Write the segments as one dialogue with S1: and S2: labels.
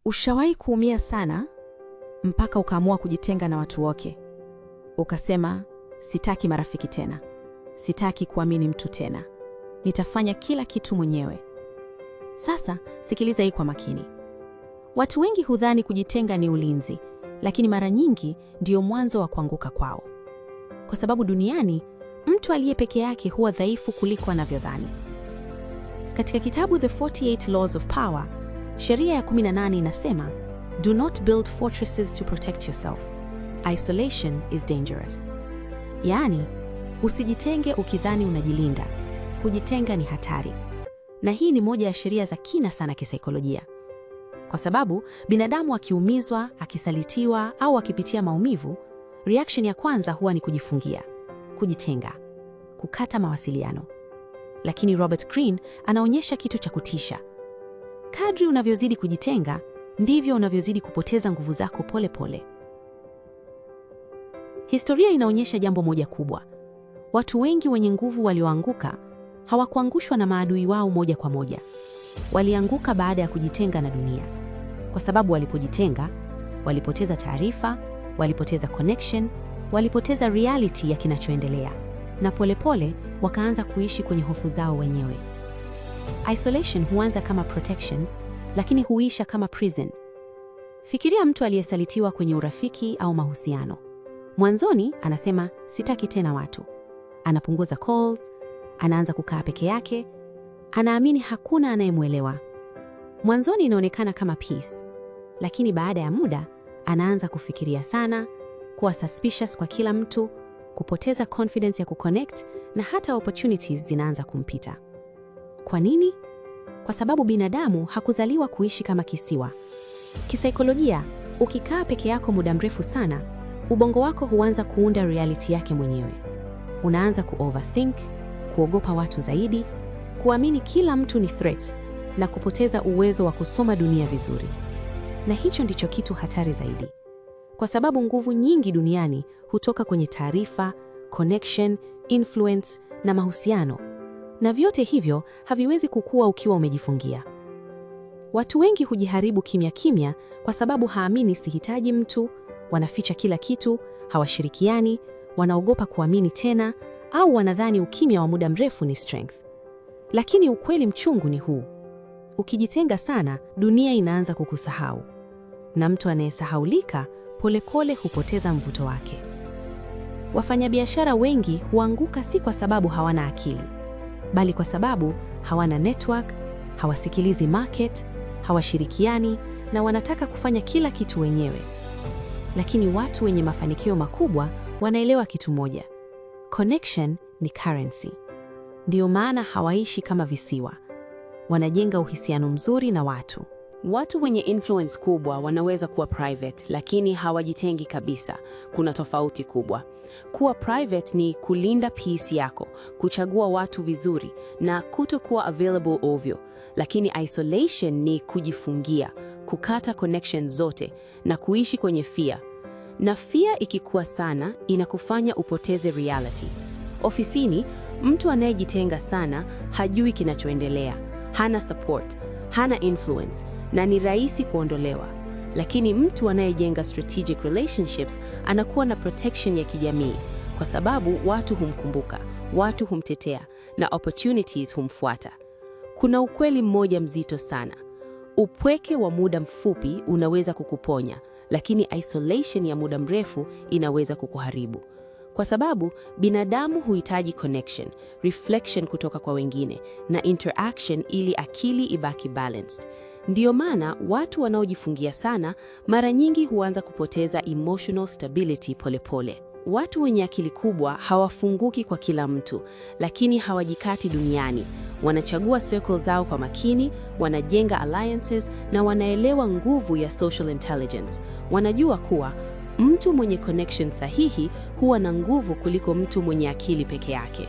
S1: Ushawahi kuumia sana mpaka ukaamua kujitenga na watu wote. Ukasema, sitaki marafiki tena. Sitaki kuamini mtu tena. Nitafanya kila kitu mwenyewe. Sasa, sikiliza hii kwa makini. Watu wengi hudhani kujitenga ni ulinzi, lakini mara nyingi ndio mwanzo wa kuanguka kwao. Kwa sababu duniani, mtu aliye peke yake huwa dhaifu kuliko anavyodhani. Katika kitabu The 48 Laws of Power, sheria ya 18 inasema, do not build fortresses to protect yourself. Isolation is dangerous. Yaani, usijitenge ukidhani unajilinda. Kujitenga ni hatari. Na hii ni moja ya sheria za kina sana kisaikolojia. Kwa sababu, binadamu akiumizwa, akisalitiwa au akipitia maumivu, reaction ya kwanza huwa ni kujifungia, kujitenga, kukata mawasiliano. Lakini Robert Greene anaonyesha kitu cha kutisha. Kadri unavyozidi kujitenga, ndivyo unavyozidi kupoteza nguvu zako pole pole. Historia inaonyesha jambo moja kubwa. Watu wengi wenye nguvu walioanguka, hawakuangushwa na maadui wao moja kwa moja. Walianguka baada ya kujitenga na dunia. Kwa sababu walipojitenga, walipoteza taarifa, walipoteza connection, walipoteza reality ya kinachoendelea. Na polepole wakaanza kuishi kwenye hofu zao wenyewe. Isolation huanza kama protection, lakini huisha kama prison. Fikiria mtu aliyesalitiwa kwenye urafiki au mahusiano. Mwanzoni anasema sitaki tena watu. Anapunguza calls, anaanza kukaa peke yake, anaamini hakuna anayemwelewa. Mwanzoni inaonekana kama peace, lakini baada ya muda anaanza kufikiria sana, kuwa suspicious kwa kila mtu, kupoteza confidence ya kuconnect na hata opportunities zinaanza kumpita. Kwa nini? Kwa sababu binadamu hakuzaliwa kuishi kama kisiwa. Kisaikolojia, ukikaa peke yako muda mrefu sana, ubongo wako huanza kuunda reality yake mwenyewe. Unaanza ku-overthink, kuogopa watu zaidi, kuamini kila mtu ni threat na kupoteza uwezo wa kusoma dunia vizuri. Na hicho ndicho kitu hatari zaidi. Kwa sababu nguvu nyingi duniani hutoka kwenye taarifa, connection, influence na mahusiano. Na vyote hivyo haviwezi kukua ukiwa umejifungia. Watu wengi hujiharibu kimya kimya kwa sababu haamini sihitaji mtu, wanaficha kila kitu, hawashirikiani, wanaogopa kuamini tena, au wanadhani ukimya wa muda mrefu ni strength. Lakini ukweli mchungu ni huu. Ukijitenga sana, dunia inaanza kukusahau. Na mtu anayesahaulika polepole hupoteza mvuto wake. Wafanyabiashara wengi huanguka si kwa sababu hawana akili, bali kwa sababu hawana network, hawasikilizi market, hawashirikiani na wanataka kufanya kila kitu wenyewe. Lakini watu wenye mafanikio makubwa wanaelewa kitu moja. Connection ni currency. Ndio maana hawaishi kama visiwa. Wanajenga uhusiano mzuri na watu.
S2: Watu wenye influence kubwa wanaweza kuwa private, lakini hawajitengi kabisa. Kuna tofauti kubwa. Kuwa private ni kulinda peace yako, kuchagua watu vizuri na kutokuwa available ovyo. Lakini isolation ni kujifungia, kukata connection zote na kuishi kwenye fear. Na fear ikikuwa sana inakufanya upoteze reality. Ofisini, mtu anayejitenga sana hajui kinachoendelea, hana support, hana influence na ni rahisi kuondolewa. Lakini mtu anayejenga strategic relationships anakuwa na protection ya kijamii kwa sababu watu humkumbuka, watu humtetea na opportunities humfuata. Kuna ukweli mmoja mzito sana. Upweke wa muda mfupi unaweza kukuponya, lakini isolation ya muda mrefu inaweza kukuharibu. Kwa sababu binadamu huhitaji connection, reflection kutoka kwa wengine na interaction ili akili ibaki balanced. Ndiyo maana watu wanaojifungia sana mara nyingi huanza kupoteza emotional stability polepole. Watu wenye akili kubwa hawafunguki kwa kila mtu, lakini hawajikati duniani. Wanachagua circles zao kwa makini, wanajenga alliances na wanaelewa nguvu ya social intelligence. Wanajua kuwa mtu mwenye connection sahihi huwa na nguvu kuliko mtu mwenye akili peke yake.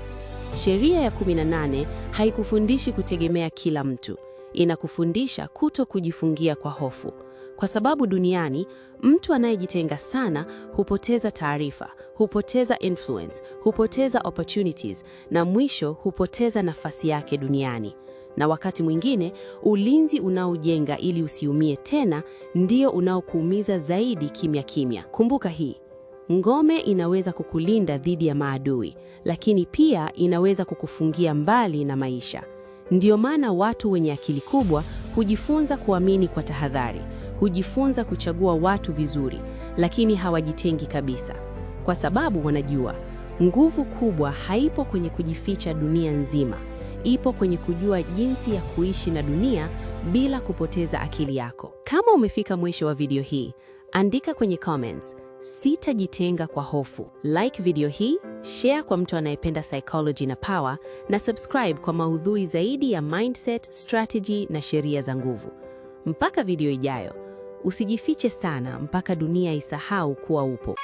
S2: Sheria ya 18 haikufundishi kutegemea kila mtu. Inakufundisha kuto kujifungia kwa hofu. Kwa sababu duniani, mtu anayejitenga sana hupoteza taarifa, hupoteza influence, hupoteza opportunities na mwisho hupoteza nafasi yake duniani. Na wakati mwingine, ulinzi unaojenga ili usiumie tena ndio unaokuumiza zaidi kimya kimya. Kumbuka hii, ngome inaweza kukulinda dhidi ya maadui, lakini pia inaweza kukufungia mbali na maisha. Ndio maana watu wenye akili kubwa hujifunza kuamini kwa tahadhari, hujifunza kuchagua watu vizuri, lakini hawajitengi kabisa. Kwa sababu wanajua, nguvu kubwa haipo kwenye kujificha dunia nzima, ipo kwenye kujua jinsi ya kuishi na dunia bila kupoteza akili yako. Kama umefika mwisho wa video hii, andika kwenye comments, sitajitenga kwa hofu. Like video hii, share kwa mtu anayependa psychology na power, na subscribe kwa maudhui zaidi ya mindset, strategy na sheria za nguvu. Mpaka video ijayo, usijifiche sana mpaka dunia isahau kuwa upo.